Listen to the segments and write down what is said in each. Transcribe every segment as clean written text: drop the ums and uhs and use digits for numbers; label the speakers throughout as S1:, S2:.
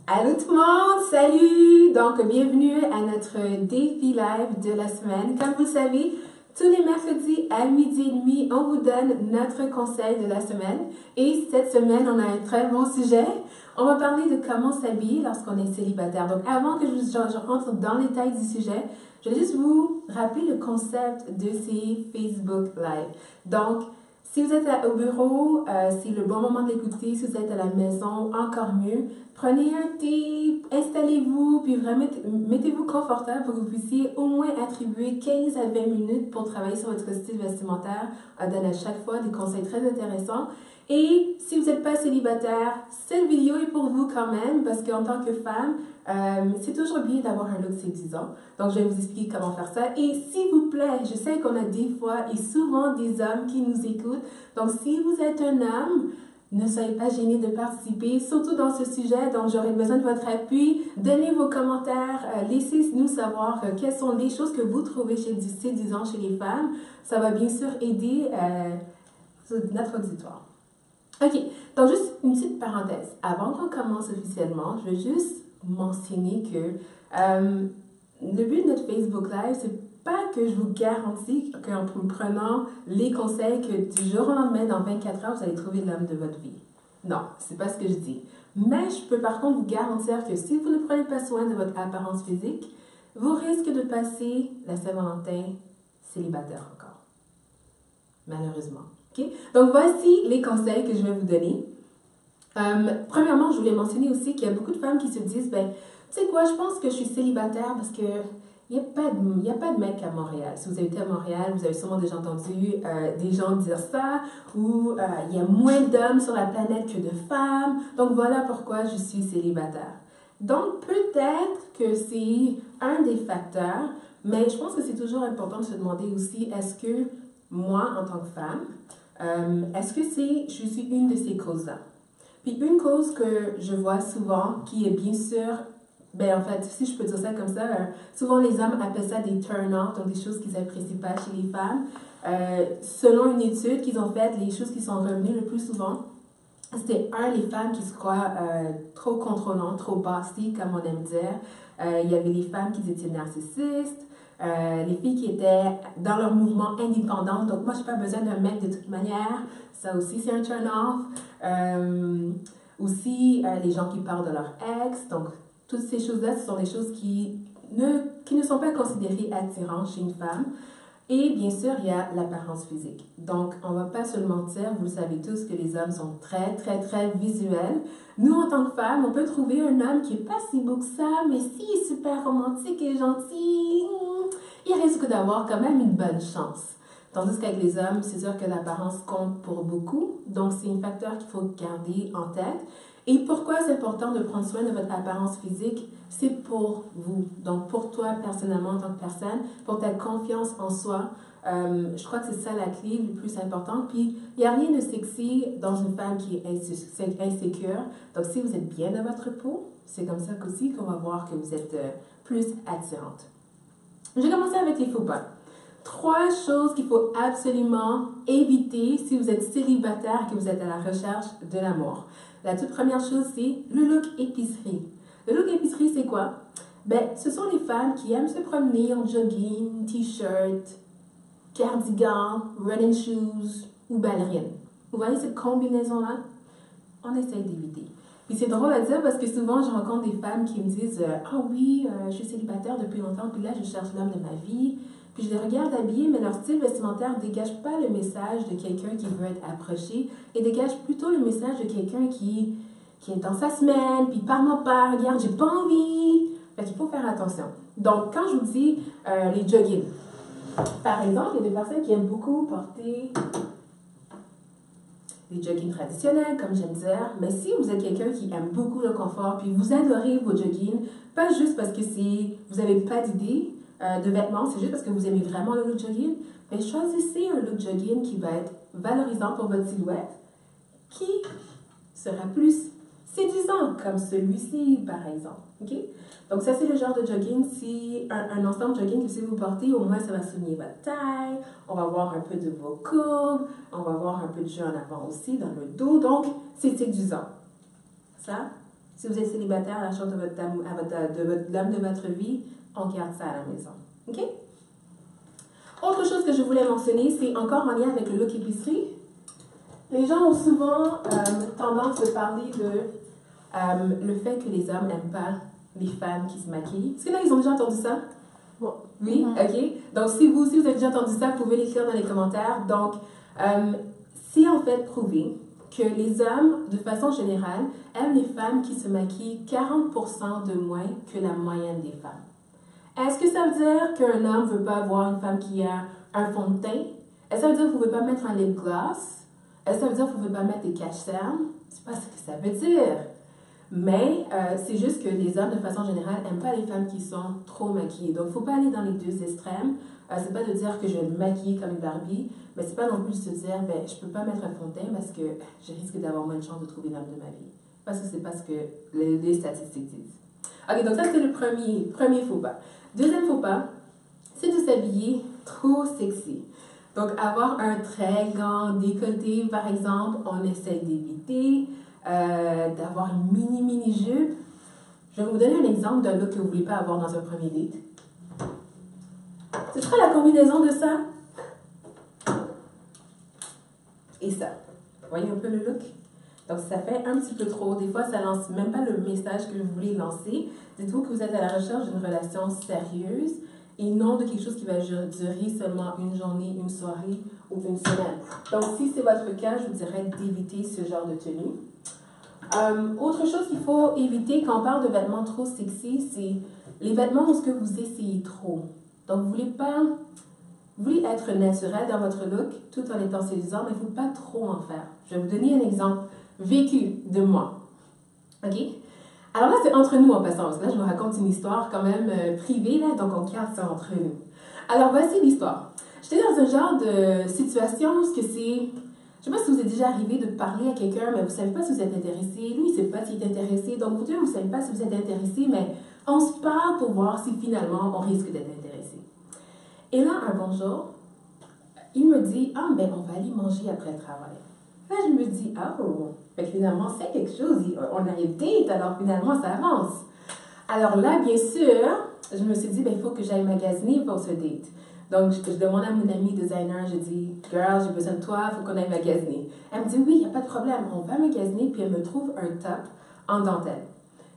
S1: Allô tout le monde, salut! Donc, bienvenue à notre défi live de la semaine. Comme vous le savez, tous les mercredis à 12h30, on vous donne notre conseil de la semaine. Et cette semaine, on a un très bon sujet. On va parler de comment s'habiller lorsqu'on est célibataire. Donc, avant que je rentre dans les détails du sujet, je vais juste vous rappeler le concept de ces Facebook Live. Donc, si vous êtes au bureau, c'est le bon moment de l'écouter. Si vous êtes à la maison, encore mieux. Prenez un thé, installez-vous, puis vraiment mettez-vous confortable pour que vous puissiez au moins attribuer 15 à 20 minutes pour travailler sur votre style vestimentaire. On donne à chaque fois des conseils très intéressants. Et si vous n'êtes pas célibataire, cette vidéo est pour vous quand même, parce qu'en tant que femme, c'est toujours bien d'avoir un look séduisant. Donc, je vais vous expliquer comment faire ça. Et s'il vous plaît, je sais qu'on a des fois et souvent des hommes qui nous écoutent. Donc, si vous êtes un homme, ne soyez pas gênés de participer, surtout dans ce sujet. Donc, j'aurai besoin de votre appui. Donnez vos commentaires. Laissez-nous savoir quelles sont les choses que vous trouvez séduisantes chez les femmes. Ça va bien sûr aider notre auditoire. OK, donc juste une petite parenthèse. Avant qu'on commence officiellement, je veux juste mentionner que le but de notre Facebook Live, c'est pas que je vous garantis qu'en prenant les conseils que du jour au lendemain, dans 24 heures, vous allez trouver l'homme de votre vie. Non, c'est pas ce que je dis. Mais je peux par contre vous garantir que si vous ne prenez pas soin de votre apparence physique, vous risquez de passer la Saint-Valentin célibataire encore. Malheureusement. Okay? Donc, voici les conseils que je vais vous donner. Premièrement, je voulais mentionner aussi qu'il y a beaucoup de femmes qui se disent, ben, tu sais quoi, je pense que je suis célibataire parce que il n'y a pas de mec à Montréal. Si vous avez été à Montréal, vous avez sûrement déjà entendu des gens dire ça, ou il y a moins d'hommes sur la planète que de femmes. Donc, voilà pourquoi je suis célibataire. Donc, peut-être que c'est un des facteurs, mais je pense que c'est toujours important de se demander aussi, est-ce que moi, en tant que femme, est-ce que je suis une de ces causes-là? Puis une cause que je vois souvent, qui est bien sûr, ben en fait, si je peux dire ça comme ça, souvent les hommes appellent ça des turn-off, donc des choses qu'ils n'apprécient pas chez les femmes. Selon une étude qu'ils ont faite, les choses qui sont revenues le plus souvent, c'était les femmes qui se croient trop contrôlantes, trop bossy, comme on aime dire. Il y avait les femmes qui étaient narcissistes, les filles qui étaient dans leur mouvement indépendant. Donc, moi, je n'ai pas besoin d'un mec de toute manière. Ça aussi, c'est un turn-off. Aussi, les gens qui parlent de leur ex. Donc, toutes ces choses-là, ce sont des choses qui ne sont pas considérées attirantes chez une femme. Et bien sûr, il y a l'apparence physique. Donc, on ne va pas se le mentir, vous le savez tous que les hommes sont très, très, très visuels. Nous, en tant que femmes, on peut trouver un homme qui n'est pas si beau que ça, mais s'il est super romantique et gentil, il risque d'avoir quand même une bonne chance. Tandis qu'avec les hommes, c'est sûr que l'apparence compte pour beaucoup. Donc, c'est un facteur qu'il faut garder en tête. Et pourquoi c'est important de prendre soin de votre apparence physique? C'est pour vous. Donc, pour toi, personnellement, en tant que personne, pour ta confiance en soi. Je crois que c'est ça la clé le plus important. Puis, il n'y a rien de sexy dans une femme qui est insécure. Donc, si vous êtes bien dans votre peau, c'est comme ça qu'aussi qu'on va voir que vous êtes plus attirante. Je vais commencer avec les faux pas. 3 choses qu'il faut absolument éviter si vous êtes célibataire et que vous êtes à la recherche de l'amour. La toute première chose, c'est le look épicerie. Le look épicerie, c'est quoi? Ben, ce sont les femmes qui aiment se promener en jogging, t-shirt, cardigan, running shoes ou ballerines. Vous voyez cette combinaison-là? On essaye d'éviter. Puis c'est drôle à dire parce que souvent, je rencontre des femmes qui me disent « Ah oui, je suis célibataire depuis longtemps, puis là, je cherche l'homme de ma vie. » Puis je les regarde habillés, mais leur style vestimentaire ne dégage pas le message de quelqu'un qui veut être approché et dégage plutôt le message de quelqu'un qui est dans sa semaine, puis parle-moi pas, regarde, j'ai pas envie. Fait qu'il faut faire attention. Donc, quand je vous dis les joggings, par exemple, il y a des personnes qui aiment beaucoup porter des joggings traditionnels, comme j'aime dire, mais si vous êtes quelqu'un qui aime beaucoup le confort, puis vous adorez vos joggings, pas juste parce que vous n'avez pas d'idée de vêtements, c'est juste parce que vous aimez vraiment le look jogging, mais choisissez un look jogging qui va être valorisant pour votre silhouette, qui sera plus séduisant, comme celui-ci, par exemple. Okay? Donc, ça, c'est le genre de jogging, un ensemble de jogging que si vous portez, au moins, ça va souligner votre taille, on va voir un peu de vos courbes, on va voir un peu de jeu en avant aussi, dans le dos, donc, c'est séduisant. Ça, Si vous êtes célibataire, la chance de l'homme de votre vie, on garde ça à la maison. OK? Autre chose que je voulais mentionner, c'est encore en lien avec le look épicerie. Les gens ont souvent tendance de parler de le fait que les hommes n'aiment pas les femmes qui se maquillent. Est-ce que là, ils ont déjà entendu ça? Oui? OK. Donc, si vous avez déjà entendu ça, vous pouvez l'écrire dans les commentaires. Donc, c'est en fait prouvé que les hommes, de façon générale, aiment les femmes qui se maquillent 40% de moins que la moyenne des femmes. Est-ce que ça veut dire qu'un homme ne veut pas avoir une femme qui a un fond de teint? Est-ce que ça veut dire que vous ne pouvez pas mettre un lip gloss? Est-ce que ça veut dire que vous ne pouvez pas mettre des cache-cernes? C'est pas ce que ça veut dire. Mais c'est juste que les hommes, de façon générale, n'aiment pas les femmes qui sont trop maquillées. Donc, il ne faut pas aller dans les deux extrêmes. C'est pas de dire que je vais me maquiller comme une Barbie, mais c'est pas non plus de se dire, ben, je peux pas mettre un fond de teint parce que je risque d'avoir moins de chance de trouver l'homme de ma vie. Parce que c'est pas ce que les statistiques disent. Ok, donc ça c'est le premier faux pas. Deuxième faux pas, c'est de s'habiller trop sexy. Donc, avoir un très grand décolleté, par exemple, on essaie d'éviter. D'avoir une mini jupe. Je vais vous donner un exemple d'un look que vous ne voulez pas avoir dans un premier date. Ce sera la combinaison de ça et ça. Vous voyez un peu le look? Donc, ça fait un petit peu trop. Des fois, ça ne lance même pas le message que vous voulez lancer. Dites-vous que vous êtes à la recherche d'une relation sérieuse et non de quelque chose qui va durer seulement une journée, une soirée ou une semaine. Donc, si c'est votre cas, je vous dirais d'éviter ce genre de tenue. Autre chose qu'il faut éviter quand on parle de vêtements trop sexy, c'est les vêtements où ce que vous essayez trop. Donc, vous voulez être naturel dans votre look tout en étant séduisant, mais il ne faut pas trop en faire. Je vais vous donner un exemple vécu de moi. OK? Alors là, c'est entre nous en passant, parce que là, je vous raconte une histoire quand même privée, là, donc on garde ça entre nous. Alors, voici l'histoire. J'étais dans un genre de situation où c'est... Je ne sais pas si vous êtes déjà arrivé de parler à quelqu'un, mais vous ne savez pas si vous êtes intéressé. Lui, il ne sait pas s'il est intéressé. Donc, vous deux, vous ne savez pas si vous êtes intéressé, mais on se parle pour voir si finalement on risque d'être intéressé. Et là, un bon jour, il me dit, ah, ben, on va aller manger après le travail. Là, je me dis, oh, ben, finalement, c'est quelque chose. On a une date, alors finalement, ça avance. Alors là, bien sûr, je me suis dit, ben, il faut que j'aille magasiner pour ce date. Donc, je demande à mon amie designer, je dis, girl, j'ai besoin de toi, il faut qu'on aille magasiner. Elle me dit, oui, il n'y a pas de problème, on va magasiner, puis elle me trouve un top en dentelle.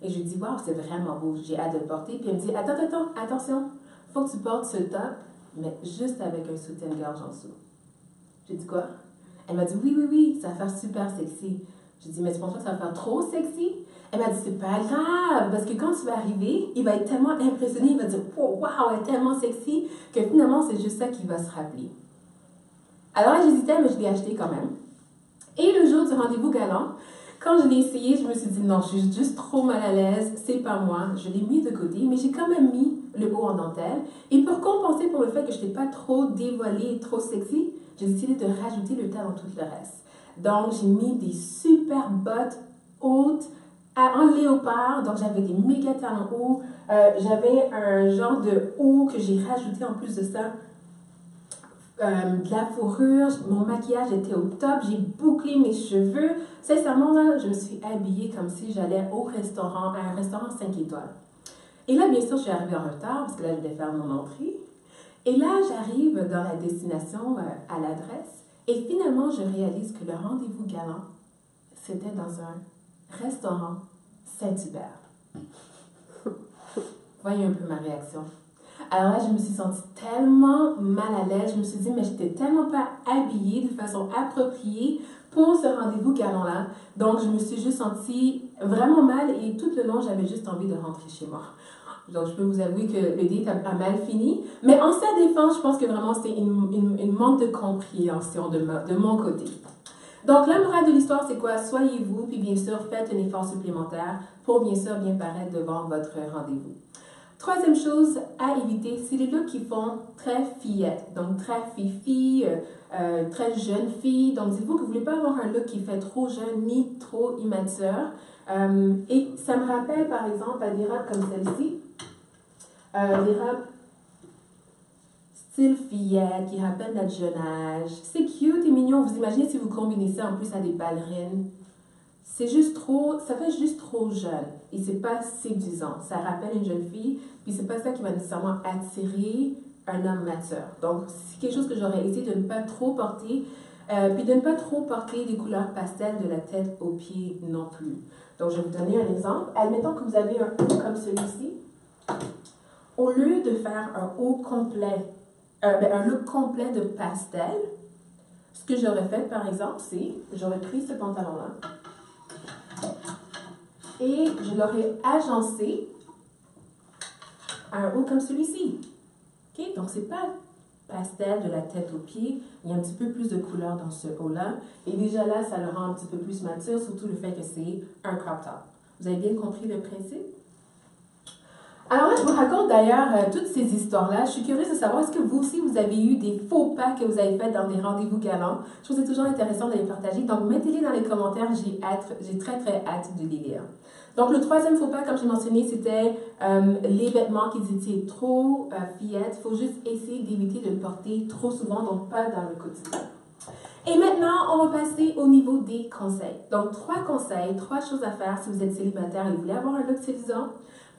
S1: Et je lui dis, waouh, c'est vraiment beau, j'ai hâte de le porter. Puis elle me dit, attention, il faut que tu portes ce top, mais juste avec un soutien-gorge en dessous. J'ai dit, quoi? Elle m'a dit, oui, ça va faire super sexy. J'ai dit, mais tu penses pas que ça va faire trop sexy? Elle m'a dit, c'est pas grave, parce que quand tu vas arriver, il va être tellement impressionné, il va dire, oh, wow, elle est tellement sexy, que finalement, c'est juste ça qu'il va se rappeler. Alors là, j'hésitais, mais je l'ai acheté quand même. Et le jour du rendez-vous galant, quand je l'ai essayé, je me suis dit, non, je suis juste trop mal à l'aise, c'est pas moi. Je l'ai mis de côté, mais j'ai quand même mis le haut en dentelle. Et pour compenser pour le fait que je n'étais pas trop dévoilée et trop sexy, j'ai décidé de rajouter le talon tout le reste. Donc, j'ai mis des super bottes hautes, en léopard, donc j'avais des méga talons hauts, j'avais un genre de haut que j'ai rajouté en plus de ça, de la fourrure, mon maquillage était au top, j'ai bouclé mes cheveux. Sincèrement, là, je me suis habillée comme si j'allais au restaurant, à un restaurant 5 étoiles. Et là, bien sûr, je suis arrivée en retard parce que là, je devais faire mon entrée. Et là, j'arrive dans la destination, à l'adresse, et finalement, je réalise que le rendez-vous galant, c'était dans un restaurant Saint-Hubert. Voyez un peu ma réaction. Alors là, je me suis sentie tellement mal à l'aise. Je me suis dit, mais je n'étais tellement pas habillée de façon appropriée pour ce rendez-vous galant-là. Donc, je me suis juste sentie vraiment mal et tout le long, j'avais juste envie de rentrer chez moi. Donc, je peux vous avouer que le date a mal fini. Mais en sa défense, je pense que vraiment, c'était une manque de compréhension de mon côté. Donc, la morale de l'histoire, c'est quoi? Soyez-vous, puis bien sûr, faites un effort supplémentaire pour bien sûr bien paraître devant votre rendez-vous. Troisième chose à éviter, c'est les looks qui font très fillette, donc très fifi, très jeune fille. Donc, dites-vous que vous ne voulez pas avoir un look qui fait trop jeune ni trop immature. Et ça me rappelle, par exemple, à des robes comme celle-ci, des robes style fillette qui rappellent notre jeune âge. C'est cute et mignon. Vous imaginez si vous combinez ça en plus à des ballerines. c'est juste trop, ça fait juste trop jeune et c'est pas séduisant. Ça rappelle une jeune fille, puis c'est pas ça qui va nécessairement attirer un homme mature. Donc, c'est quelque chose que j'aurais essayé de ne pas trop porter, puis de ne pas trop porter des couleurs pastel de la tête aux pieds non plus. Donc, je vais vous donner un exemple. Admettons que vous avez un haut comme celui-ci. Au lieu de faire un haut complet, un look complet de pastel, ce que j'aurais fait, par exemple, c'est, j'aurais pris ce pantalon-là et je l'aurais agencé à un haut comme celui-ci. Okay? Donc, c'est pas pastel de la tête aux pieds, il y a un petit peu plus de couleur dans ce haut-là. Et déjà là, ça le rend un petit peu plus mature, surtout le fait que c'est un crop top. Vous avez bien compris le principe? Alors là, je vous raconte d'ailleurs toutes ces histoires-là. Je suis curieuse de savoir, est-ce que vous aussi, vous avez eu des faux pas que vous avez faits dans des rendez-vous galants? Je trouve que c'est toujours intéressant de les partager. Donc, mettez-les dans les commentaires. J'ai très, très hâte de les lire. Donc, le troisième faux pas, comme j'ai mentionné, c'était les vêtements qui étaient trop fillettes. Il faut juste essayer d'éviter de le porter trop souvent, donc pas dans le quotidien. Et maintenant, on va passer au niveau des conseils. Donc, 3 conseils, 3 choses à faire si vous êtes célibataire et vous voulez avoir un look séduisant.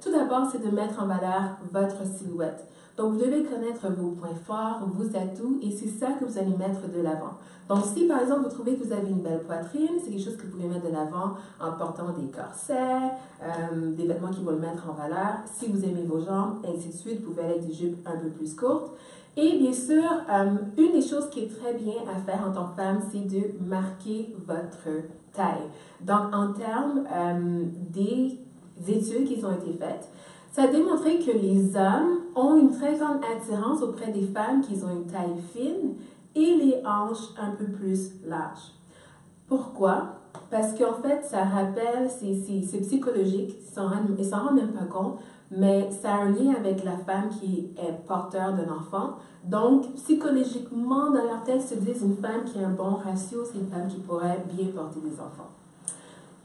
S1: Tout d'abord, c'est de mettre en valeur votre silhouette. Donc, vous devez connaître vos points forts, vos atouts, et c'est ça que vous allez mettre de l'avant. Donc, si par exemple, vous trouvez que vous avez une belle poitrine, c'est quelque chose que vous pouvez mettre de l'avant en portant des corsets, des vêtements qui vont le mettre en valeur. Si vous aimez vos jambes, ainsi de suite, vous pouvez aller avec des jupes un peu plus courtes. Et bien sûr, une des choses qui est très bien à faire en tant que femme, c'est de marquer votre taille. Donc, en termes des études qui ont été faites, ça a démontré que les hommes ont une très grande attirance auprès des femmes qui ont une taille fine et les hanches un peu plus larges. Pourquoi? Parce qu'en fait, ça rappelle, c'est psychologique, ils s'en rendent même pas compte, mais ça a un lien avec la femme qui est porteur d'un enfant. Donc, psychologiquement, dans leur tête, se disent une femme qui a un bon ratio, c'est une femme qui pourrait bien porter des enfants.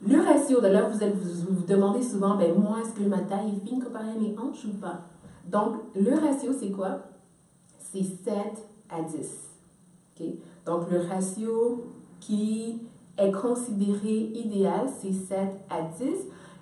S1: Le ratio, d'ailleurs, vous demandez souvent, ben moi, est-ce que ma taille est fine comparée à mes hanches ou pas? Donc, le ratio, c'est quoi? C'est 7 à 10. Okay? Donc, le ratio qui est considéré idéal, c'est 7 à 10.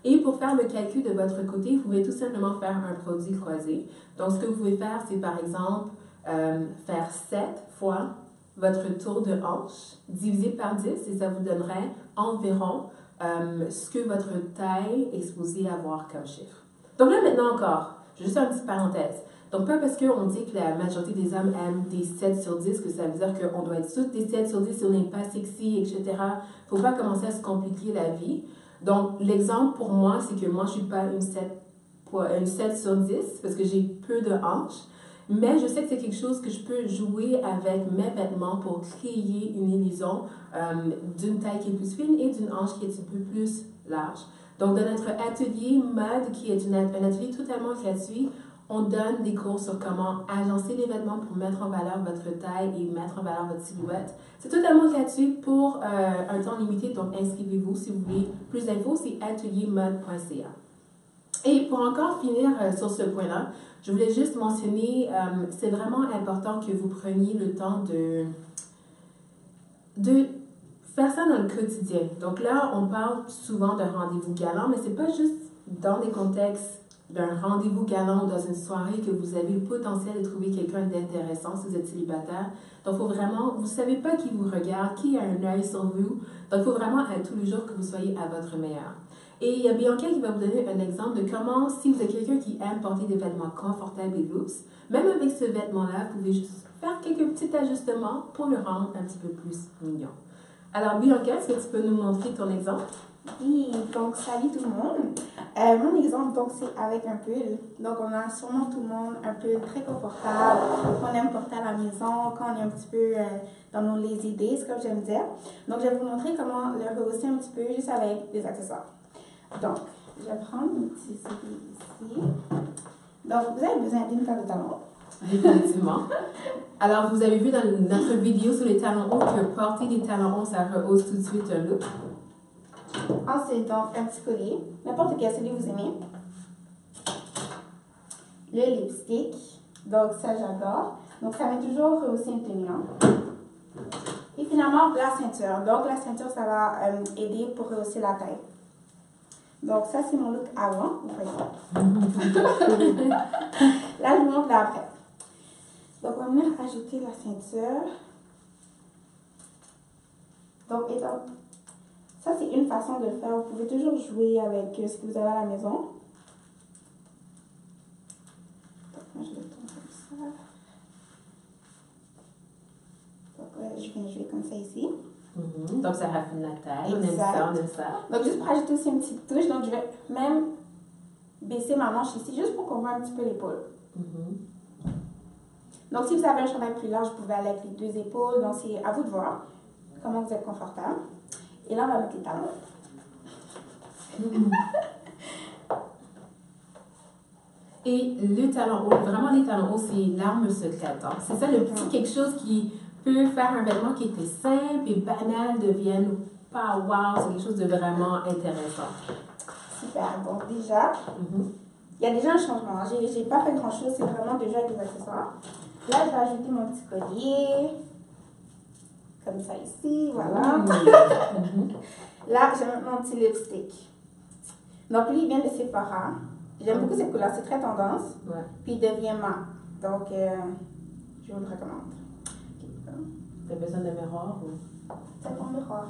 S1: Et pour faire le calcul de votre côté, vous pouvez tout simplement faire un produit croisé. Donc, ce que vous pouvez faire, c'est par exemple faire 7 fois votre tour de hanche divisé par 10 et ça vous donnerait environ ce que votre taille est supposée avoir comme chiffre. Donc là, maintenant encore, je vais juste faire une petite parenthèse. Donc, pas parce qu'on dit que la majorité des hommes aiment des 7 sur 10 que ça veut dire qu'on doit être toutes des 7 sur 10 si on n'est pas sexy, etc. Il ne faut pas commencer à se compliquer la vie. Donc, l'exemple pour moi, c'est que moi, je ne suis pas une 7 sur 10 parce que j'ai peu de hanches. Mais je sais que c'est quelque chose que je peux jouer avec mes vêtements pour créer une illusion d'une taille qui est plus fine et d'une hanche qui est un peu plus large. Donc, dans notre atelier mode, qui est un atelier totalement gratuit, on donne des cours sur comment agencer les vêtements pour mettre en valeur votre taille et mettre en valeur votre silhouette. C'est totalement gratuit pour un temps limité, donc inscrivez-vous si vous voulez plus d'infos, c'est ateliermode.ca. Et pour encore finir sur ce point-là, je voulais juste mentionner, c'est vraiment important que vous preniez le temps de faire ça dans le quotidien. Donc là, on parle souvent de rendez-vous galant, mais c'est pas juste dans des contextes d'un rendez-vous galant ou dans une soirée que vous avez le potentiel de trouver quelqu'un d'intéressant si vous êtes célibataire. Donc, il faut vraiment, vous ne savez pas qui vous regarde, qui a un œil sur vous. Donc, il faut vraiment à tous les jours que vous soyez à votre meilleur. Et il y a Bianca qui va vous donner un exemple de comment, si vous êtes quelqu'un qui aime porter des vêtements confortables et lousses, même avec ce vêtement-là, vous pouvez juste faire quelques petits ajustements pour le rendre un petit peu plus mignon. Alors, Bianca, est-ce que tu peux nous montrer ton exemple?
S2: Oui, donc salut tout le monde. Mon exemple, donc, c'est avec un pull. Donc, on a sûrement tout le monde un pull très confortable, qu'on aime porter à la maison, quand on est un petit peu dans nos lazy days, comme j'aime dire. Donc, je vais vous montrer comment le rehausser un petit peu juste avec des accessoires. Donc, je vais prendre une petite série ici. Donc, vous avez besoin d'une paire de talons.
S1: Définitivement. Alors, vous avez vu dans notre vidéo sur les talons hauts que porter des talons hauts, ça rehausse tout de suite un look.
S2: Ensuite, donc, un petit collier, n'importe quel celui que vous aimez. Le lipstick, donc ça j'adore. Donc, ça va toujours rehausser une tenue. Et finalement, la ceinture. Donc, la ceinture, ça va aider pour rehausser la taille. Donc, ça, c'est mon look avant. Vous voyez ça. Là, je vous montre l'après. Donc, on va venir ajouter la ceinture. Donc, ça, c'est une façon de le faire. Vous pouvez toujours jouer avec ce que vous avez à la maison. Donc, moi, je le tourne comme ça. Donc, je viens jouer comme ça ici.
S1: Donc, ça raffine la taille. On aime ça.
S2: Donc, juste pour ajouter aussi une petite touche. Donc, je vais même baisser ma manche ici, juste pour qu'on voit un petit peu l'épaule. Donc, si vous avez un chandail plus large, vous pouvez aller avec les 2 épaules. Donc, c'est à vous de voir comment vous êtes confortable. Et là, on va mettre les talons.
S1: Et le talon haut, vraiment les talons hauts, c'est l'arme secrète. C'est ça le petit quelque chose qui peut faire un vêtement qui était simple et banal devienne pas wow, c'est quelque chose de vraiment intéressant.
S2: Super. Donc, déjà, il y a déjà un changement. J'ai pas fait grand chose, c'est vraiment déjà avec des accessoires. Là, je vais ajouter mon petit collier. Comme ça ici, voilà. Là, j'ai mon petit lipstick. Donc, lui, il vient de Sephora. J'aime beaucoup cette couleur, c'est très tendance. Puis, il devient mat. Donc, je vous le recommande.
S1: T'as besoin de miroir ou?
S2: C'est ton miroir.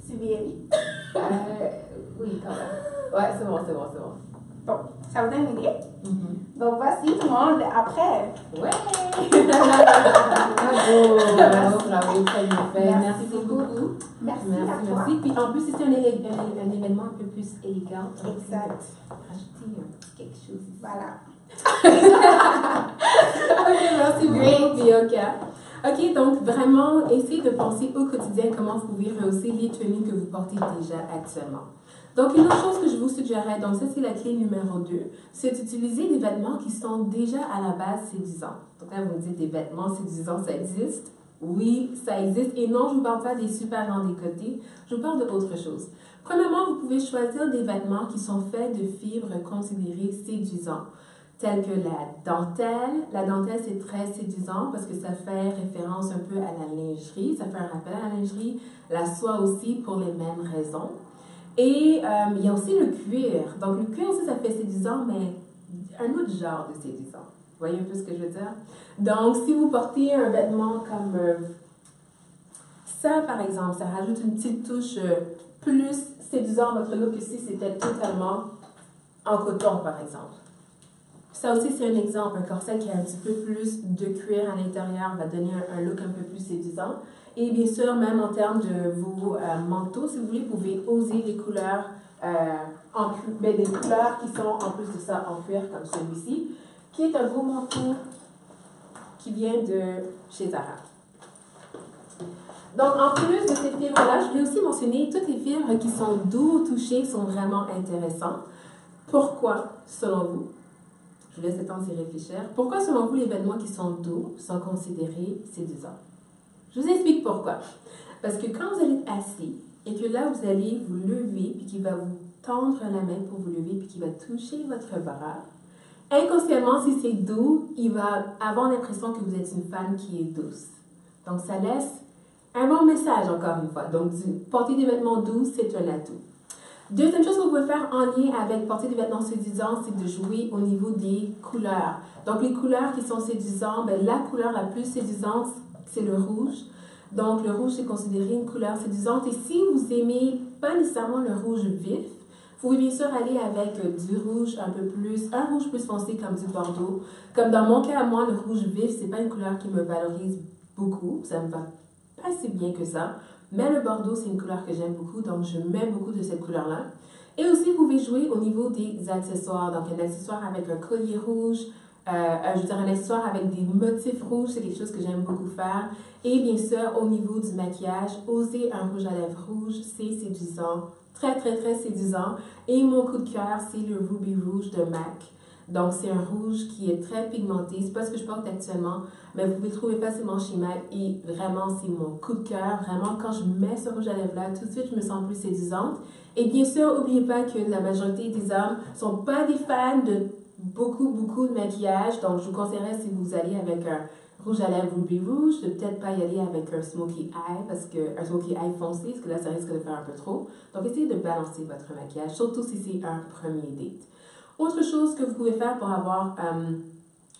S2: C'est bien.
S1: Oui, quand même. Ouais, c'est bon.
S2: Bon, ça vous donne une idée? Donc, voici tout le monde après.
S1: Ouais! Bravo, très bien fait. Merci beaucoup.
S2: Merci à toi.
S1: Merci. Puis en plus, c'est un événement un peu plus élégant.
S2: Exact.
S1: Rajouter quelque chose.
S2: Voilà.
S1: Ok, merci beaucoup, Bianca. Ok, donc vraiment, essayez de penser au quotidien comment vous pouvez rehausser les tenues que vous portez déjà actuellement. Donc, une autre chose que je vous suggérerais, donc ça c'est la clé numéro 2, c'est d'utiliser des vêtements qui sont déjà à la base séduisants. Donc là, vous me dites des vêtements séduisants, ça existe? Oui, ça existe. Et non, je ne vous parle pas des super grands décolletés, je vous parle d'autre chose. Premièrement, vous pouvez choisir des vêtements qui sont faits de fibres considérées séduisants, telles que la dentelle. La dentelle, c'est très séduisant parce que ça fait référence un peu à la lingerie, ça fait un rappel à la lingerie, la soie aussi pour les mêmes raisons. Et il y a aussi le cuir. Donc, le cuir aussi, ça fait séduisant, mais un autre genre de séduisant. Vous voyez un peu ce que je veux dire? Donc, si vous portez un vêtement comme ça, par exemple, ça rajoute une petite touche plus séduisant à votre look que si c'était totalement en coton, par exemple. Ça aussi, c'est un exemple. Un corset qui a un petit peu plus de cuir à l'intérieur va donner un look un peu plus séduisant. Et bien sûr, même en termes de vos manteaux, si vous voulez, vous pouvez oser des couleurs, des couleurs qui sont en plus de ça en cuir, comme celui-ci, qui est un beau manteau qui vient de chez Zara. Donc, en plus de ces fibres-là, je voulais aussi mentionner toutes les fibres qui sont doux au toucher sont vraiment intéressantes. Pourquoi, selon vous? Je vous laisse le temps d'y réfléchir. Pourquoi, selon vous, les vêtements qui sont doux sont considérés séduisants? Je vous explique pourquoi. Parce que quand vous allez être assis et que là, vous allez vous lever, puis qu'il va vous tendre la main pour vous lever, puis qu'il va toucher votre bras, inconsciemment, si c'est doux, il va avoir l'impression que vous êtes une femme qui est douce. Donc, ça laisse un bon message, encore une fois. Donc, porter des vêtements doux, c'est un atout. Deuxième chose que vous pouvez faire en lien avec porter des vêtements séduisants, c'est de jouer au niveau des couleurs. Donc, les couleurs qui sont séduisantes, la couleur la plus séduisante, c'est le rouge. Donc, le rouge, c'est considéré une couleur séduisante. Et si vous aimez pas nécessairement le rouge vif, vous pouvez bien sûr aller avec du rouge un rouge plus foncé comme du bordeaux. Comme dans mon cas, à moi, le rouge vif, c'est pas une couleur qui me valorise beaucoup. Ça me va pas si bien que ça. Mais le bordeaux, c'est une couleur que j'aime beaucoup, donc je mets beaucoup de cette couleur-là. Et aussi, vous pouvez jouer au niveau des accessoires. Donc, un accessoire avec un collier rouge, je veux dire un accessoire avec des motifs rouges, c'est quelque chose que j'aime beaucoup faire. Et bien sûr, au niveau du maquillage, oser un rouge à lèvres rouge, c'est séduisant. Très, très, très séduisant. Et mon coup de cœur, c'est le Ruby Rouge de MAC. Donc, c'est un rouge qui est très pigmenté. C'est pas ce que je porte actuellement, mais vous pouvez le trouver facilement chez MAC. Et vraiment, c'est mon coup de cœur. Vraiment, quand je mets ce rouge à lèvres-là, tout de suite, je me sens plus séduisante. Et bien sûr, n'oubliez pas que la majorité des hommes ne sont pas des fans de beaucoup de maquillage. Donc, je vous conseillerais, si vous allez avec un rouge à lèvres Ruby Rouge. Je ne vais peut-être pas y aller avec un smoky eye, un smoky eye foncé, parce que là, ça risque de faire un peu trop. Donc, essayez de balancer votre maquillage, surtout si c'est un premier date. Autre chose que vous pouvez faire pour avoir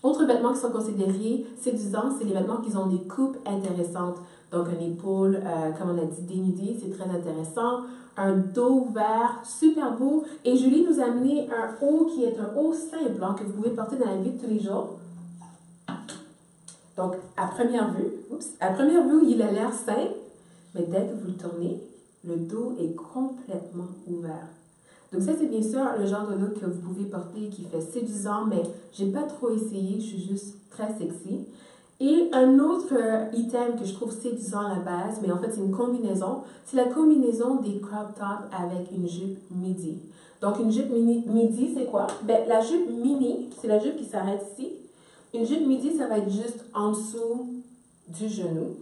S1: autres vêtements qui sont considérés séduisants, c'est les vêtements qui ont des coupes intéressantes. Donc, une épaule, comme on a dit, dénudée, c'est très intéressant. Un dos vert, super beau. Et Julie nous a amené un haut qui est un haut simple que vous pouvez porter dans la vie de tous les jours. Donc, à première vue, il a l'air simple, mais dès que vous le tournez, le dos est complètement ouvert. Donc ça, c'est bien sûr le genre de look que vous pouvez porter qui fait séduisant, mais j'ai pas trop essayé, je suis juste très sexy. Et un autre item que je trouve séduisant à la base, mais en fait c'est une combinaison, c'est la combinaison des crop tops avec une jupe midi. Donc une jupe midi, c'est quoi? Ben, la jupe mini, c'est la jupe qui s'arrête ici. Une jupe midi, ça va être juste en dessous du genou.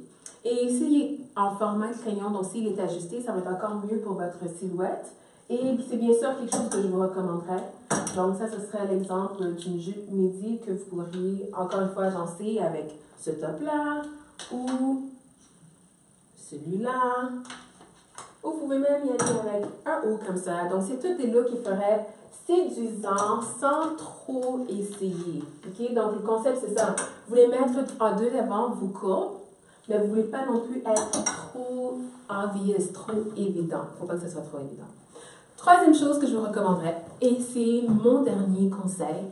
S1: Et s'il est en format crayon, donc s'il est ajusté, ça va être encore mieux pour votre silhouette. Et c'est bien sûr quelque chose que je vous recommanderais. Donc ça, ce serait l'exemple d'une jupe midi que vous pourriez, encore une fois, agencer avec ce top-là ou celui-là. Ou vous pouvez même y aller avec un haut comme ça. Donc c'est tous des looks qui feraient séduisants sans trop essayer. Okay? Donc le concept, c'est ça. Vous les mettre en deux devant, vous courbez, mais vous ne voulez pas non plus être trop obvious, trop évident. Il ne faut pas que ce soit trop évident. Troisième chose que je vous recommanderais, et c'est mon dernier conseil,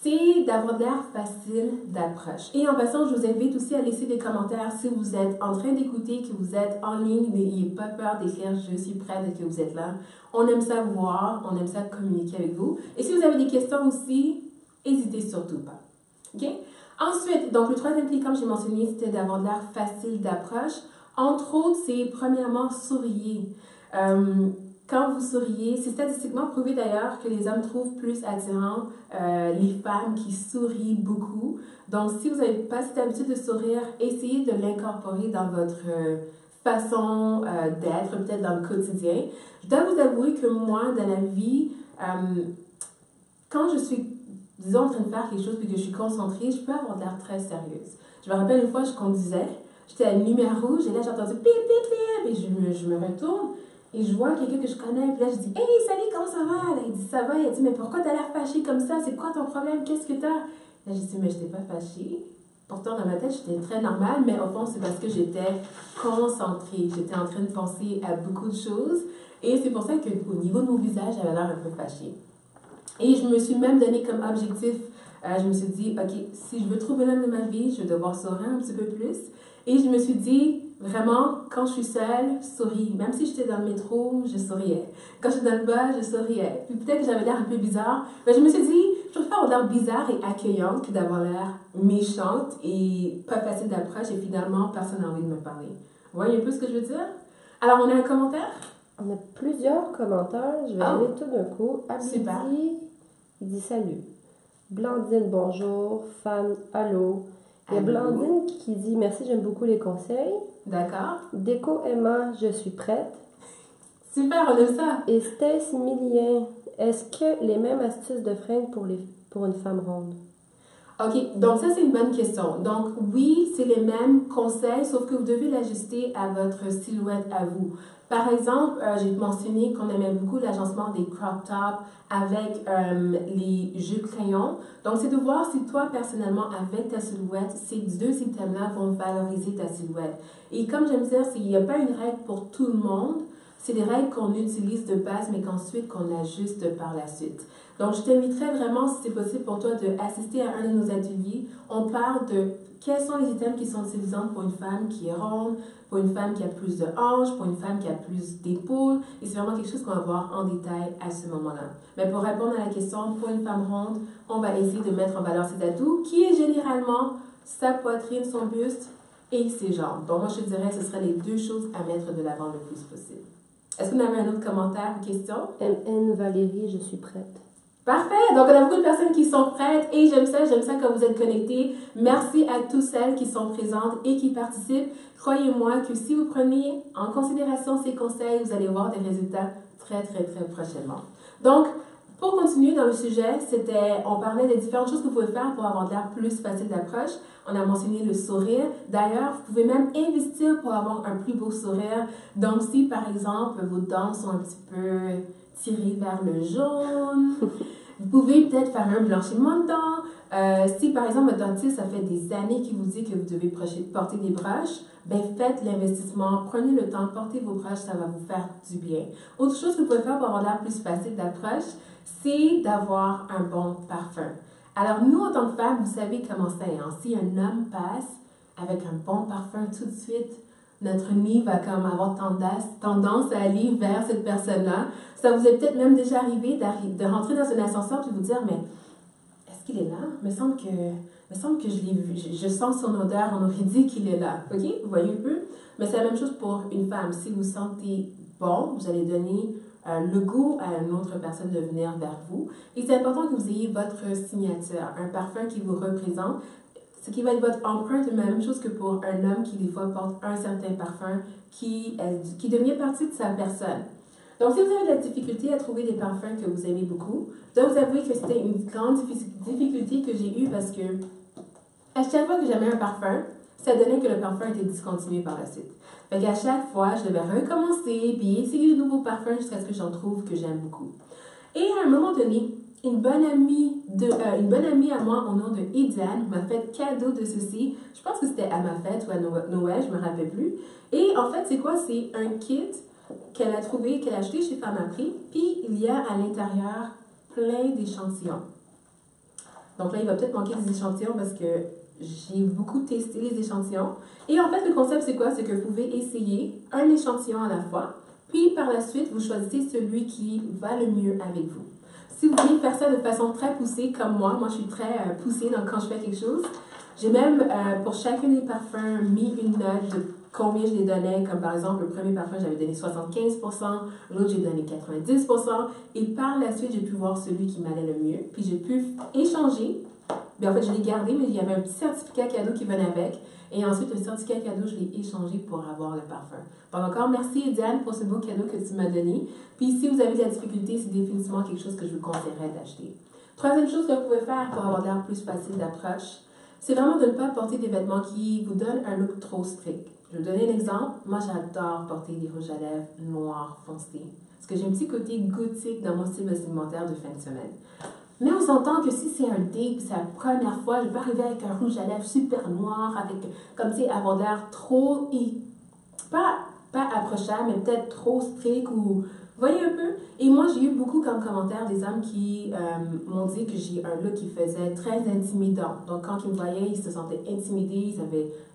S1: c'est d'avoir l'air facile d'approche. Et en passant, je vous invite aussi à laisser des commentaires si vous êtes en train d'écouter, que vous êtes en ligne, n'ayez pas peur d'écrire « Je suis prête » et que vous êtes là. On aime ça vous voir, on aime ça communiquer avec vous. Et si vous avez des questions aussi, n'hésitez surtout pas. OK? Ensuite, donc le troisième clic, comme j'ai mentionné, c'était d'avoir l'air facile d'approche. Entre autres, c'est premièrement sourire. Quand vous souriez, c'est statistiquement prouvé d'ailleurs que les hommes trouvent plus attirant les femmes qui sourient beaucoup. Donc, si vous n'avez pas cette habitude de sourire, essayez de l'incorporer dans votre façon d'être, peut-être dans le quotidien. Je dois vous avouer que moi, dans la vie, quand je suis, disons, en train de faire quelque chose et que je suis concentrée, je peux avoir l'air très sérieuse. Je me rappelle une fois, je conduisais, j'étais à la lumière rouge et là, j'ai entendu pip, pip, pip, et je me retourne. Et je vois quelqu'un que je connais, puis là, je dis « Hey, salut, comment ça va? » Il dit « Ça va. » Il a dit « Mais pourquoi t'as l'air fâché comme ça? C'est quoi ton problème? Qu'est-ce que t'as? » Là, j'ai dit « Mais je n'étais pas fâchée. » Pourtant, dans ma tête, j'étais très normale, mais au fond, c'est parce que j'étais concentrée. J'étais en train de penser à beaucoup de choses. Et c'est pour ça qu'au niveau de mon visage, j'avais l'air un peu fâchée. Et je me suis même donné comme objectif, je me suis dit « Ok, si je veux trouver l'homme de ma vie, je vais devoir sourire un petit peu plus. » Et je me suis dit, vraiment, quand je suis seule, souris. Même si j'étais dans le métro, je souriais. Quand j'étais dans le bas, je souriais. Puis peut-être que j'avais l'air un peu bizarre. Mais je me suis dit, je préfère avoir l'air bizarre et accueillante que d'avoir l'air méchante et pas facile d'approche et finalement, personne n'a envie de me parler. Vous voyez un peu ce que je veux dire? Alors, on a un commentaire?
S3: On a plusieurs commentaires. Je vais aller tout d'un coup.
S1: Super.
S3: Il dit salut. Blandine, bonjour. Fan, allô. Il y a Blandine qui dit « Merci, j'aime beaucoup les conseils. »
S1: D'accord.
S3: Déco Emma, je suis prête.
S1: Super, on aime ça.
S3: Et Stace Millien, est-ce que les mêmes astuces de fringues pour une femme ronde?
S1: OK, donc ça, c'est une bonne question. Donc, oui, c'est les mêmes conseils, sauf que vous devez l'ajuster à votre silhouette à vous. Par exemple, j'ai mentionné qu'on aimait beaucoup l'agencement des crop tops avec les jupes crayons. Donc, c'est de voir si toi, personnellement, avec ta silhouette, ces deux items-là vont valoriser ta silhouette. Et comme j'aime dire, il n'y a pas une règle pour tout le monde. C'est des règles qu'on utilise de base, mais qu'ensuite qu'on ajuste par la suite. Donc, je t'inviterais vraiment, si c'est possible pour toi, d'assister à un de nos ateliers. On parle de quels sont les items qui sont séduisants pour une femme qui est ronde, pour une femme qui a plus de hanches, pour une femme qui a plus d'épaules. Et c'est vraiment quelque chose qu'on va voir en détail à ce moment-là. Mais pour répondre à la question, pour une femme ronde, on va essayer de mettre en valeur ses atouts, qui est généralement sa poitrine, son buste et ses jambes. Donc, moi, je te dirais que ce seraient les deux choses à mettre de l'avant le plus possible. Est-ce qu'on avait un autre commentaire ou question?
S3: MN Valérie, je suis prête.
S1: Parfait! Donc, on a beaucoup de personnes qui sont prêtes et j'aime ça quand vous êtes connectés. Merci à toutes celles qui sont présentes et qui participent. Croyez-moi que si vous prenez en considération ces conseils, vous allez voir des résultats très, très, très prochainement. Donc, Pour continuer dans le sujet, on parlait des différentes choses que vous pouvez faire pour avoir de l'air plus facile d'approche. On a mentionné le sourire. D'ailleurs, vous pouvez même investir pour avoir un plus beau sourire. Donc, si par exemple, vos dents sont un petit peu tirées vers le jaune, vous pouvez peut-être faire un blanchiment de dents. Si par exemple, votre dentiste, ça fait des années qu'il vous dit que vous devez porter des broches, ben faites l'investissement, prenez le temps, portez vos broches, ça va vous faire du bien. Autre chose que vous pouvez faire pour avoir l'air plus facile d'approche, c'est d'avoir un bon parfum. Alors, nous, en tant que femmes, vous savez comment c'est. Hein? Si un homme passe avec un bon parfum tout de suite, notre nez va comme avoir tendance à aller vers cette personne-là. Ça vous est peut-être même déjà arrivé de rentrer dans un ascenseur et vous dire, mais est-ce qu'il est là? Il me semble que je l'ai vu. Je sens son odeur, on aurait dit qu'il est là. OK? Vous voyez un peu? Mais c'est la même chose pour une femme. Si vous sentez bon, vous allez donner le goût à une autre personne de venir vers vous. Et c'est important que vous ayez votre signature, un parfum qui vous représente, ce qui va être votre empreinte, la même chose que pour un homme qui des fois porte un certain parfum qui devient partie de sa personne. Donc, si vous avez de la difficulté à trouver des parfums que vous aimez beaucoup, je dois vous avouer que c'était une grande difficulté que j'ai eue parce que à chaque fois que j'aimais un parfum, ça donnait que le parfum était discontinué par la suite. Fait qu'à chaque fois, je devais recommencer, puis essayer de nouveaux parfums jusqu'à ce que j'en trouve que j'aime beaucoup. Et à un moment donné, une bonne amie à moi au nom de Ediane m'a fait cadeau de ceci. Je pense que c'était à ma fête ou à Noël, je me rappelle plus. Et en fait, c'est quoi? C'est un kit qu'elle a trouvé, qu'elle a acheté chez Femme à Prix, puis il y a à l'intérieur plein d'échantillons. Donc là, il va peut-être manquer des échantillons parce que j'ai beaucoup testé les échantillons. Et en fait, le concept, c'est quoi? C'est que vous pouvez essayer un échantillon à la fois, puis par la suite, vous choisissez celui qui va le mieux avec vous. Si vous voulez faire ça de façon très poussée, comme moi je suis très poussée quand je fais quelque chose, j'ai même, pour chacun des parfums, mis une note de combien je les donnais. Comme par exemple, le premier parfum, j'avais donné 75%, l'autre, j'ai donné 90%. Et par la suite, j'ai pu voir celui qui m'allait le mieux. Puis j'ai pu échanger. Mais en fait, je l'ai gardé, mais il y avait un petit certificat cadeau qui venait avec. Et ensuite, le certificat cadeau, je l'ai échangé pour avoir le parfum. Donc encore, merci Diane pour ce beau cadeau que tu m'as donné. Puis si vous avez de la difficulté, c'est définitivement quelque chose que je vous conseillerais d'acheter. Troisième chose que vous pouvez faire pour avoir l'air plus facile d'approche, c'est vraiment de ne pas porter des vêtements qui vous donnent un look trop strict. Je vais vous donner un exemple. Moi, j'adore porter des rouges à lèvres noirs foncés. Parce que j'ai un petit côté gothique dans mon style vestimentaire de fin de semaine. Mais on s'entend que si c'est un date, c'est la première fois, je vais arriver avec un rouge à lèvres super noir, avec, comme tu sais, avoir l'air trop, pas approchable, mais peut-être trop strict ou, voyez un peu. Et moi, j'ai eu beaucoup comme commentaires des hommes qui m'ont dit que j'ai un look qui faisait très intimidant. Donc, quand ils me voyaient, ils se sentaient intimidés,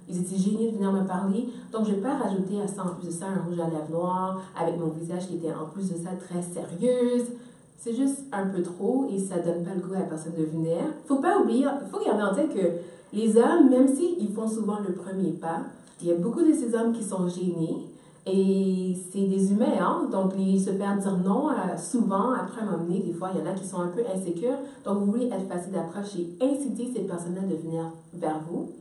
S1: ils étaient gênés de venir me parler. Donc, je ne vais pas rajouter à ça, en plus de ça, un rouge à lèvres noir, avec mon visage qui était en plus de ça très sérieuse. C'est juste un peu trop et ça donne pas le goût à la personne de venir. Faut pas oublier, faut garder en tête que les hommes, même s'ils font souvent le premier pas, il y a beaucoup de ces hommes qui sont gênés et c'est des humains, hein? Donc ils se perdent dire non souvent après un moment donné. Des fois, il y en a qui sont un peu insécures. Donc vous voulez être facile d'approche et inciter ces personnes-là de venir vers vous.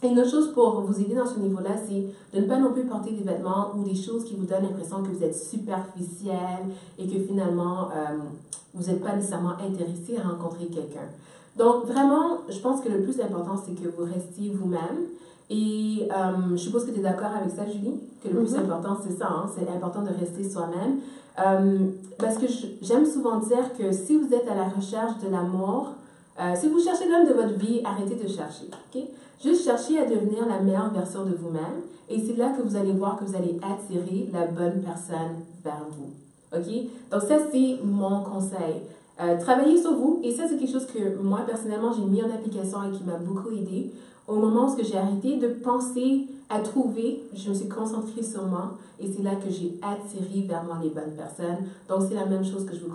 S1: Et une autre chose pour vous aider dans ce niveau-là, c'est de ne pas non plus porter des vêtements ou des choses qui vous donnent l'impression que vous êtes superficiel et que finalement, vous n'êtes pas nécessairement intéressé à rencontrer quelqu'un. Donc, vraiment, je pense que le plus important, c'est que vous restiez vous-même. Et je suppose que tu es d'accord avec ça, Julie? Que le plus important, c'est ça, hein? C'est important de rester soi-même. Parce que j'aime souvent dire que si vous êtes à la recherche de l'amour, si vous cherchez l'homme de votre vie, arrêtez de chercher. Okay? Juste cherchez à devenir la meilleure version de vous-même. Et c'est là que vous allez voir que vous allez attirer la bonne personne vers vous. OK? Donc ça, c'est mon conseil. Travaillez sur vous. Et ça, c'est quelque chose que moi, personnellement, j'ai mis en application et qui m'a beaucoup aidé. Au moment où j'ai arrêté de penser à trouver, je me suis concentrée sur moi. Et c'est là que j'ai attiré vers moi les bonnes personnes. Donc, c'est la même chose que je vous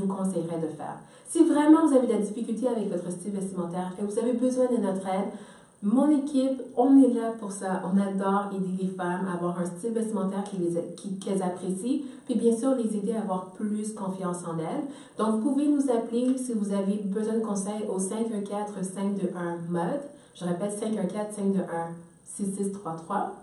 S1: conseillerais de faire. Si vraiment vous avez de la difficulté avec votre style vestimentaire et vous avez besoin de notre aide, mon équipe, on est là pour ça. On adore aider les femmes à avoir un style vestimentaire qu'elles apprécient, puis bien sûr les aider à avoir plus confiance en elles. Donc, vous pouvez nous appeler si vous avez besoin de conseils au 514-521-MODE. Je répète, 514-521-6633.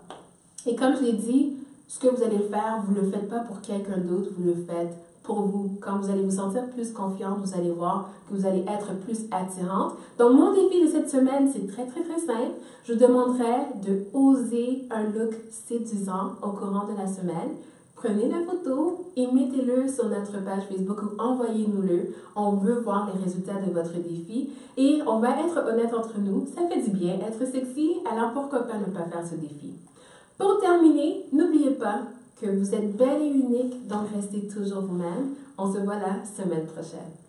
S1: Et comme je l'ai dit, ce que vous allez faire, vous ne le faites pas pour quelqu'un d'autre, vous le faites pour vous. Quand vous allez vous sentir plus confiante, vous allez voir que vous allez être plus attirante. Donc, mon défi de cette semaine, c'est très, très, très simple. Je vous demanderai de oser un look séduisant au courant de la semaine. Prenez la photo et mettez-le sur notre page Facebook ou envoyez-nous-le. On veut voir les résultats de votre défi et on va être honnête entre nous. Ça fait du bien être sexy, alors pourquoi pas ne pas faire ce défi? Pour terminer, n'oubliez pas que vous êtes belle et unique, donc restez toujours vous-même. On se voit la semaine prochaine.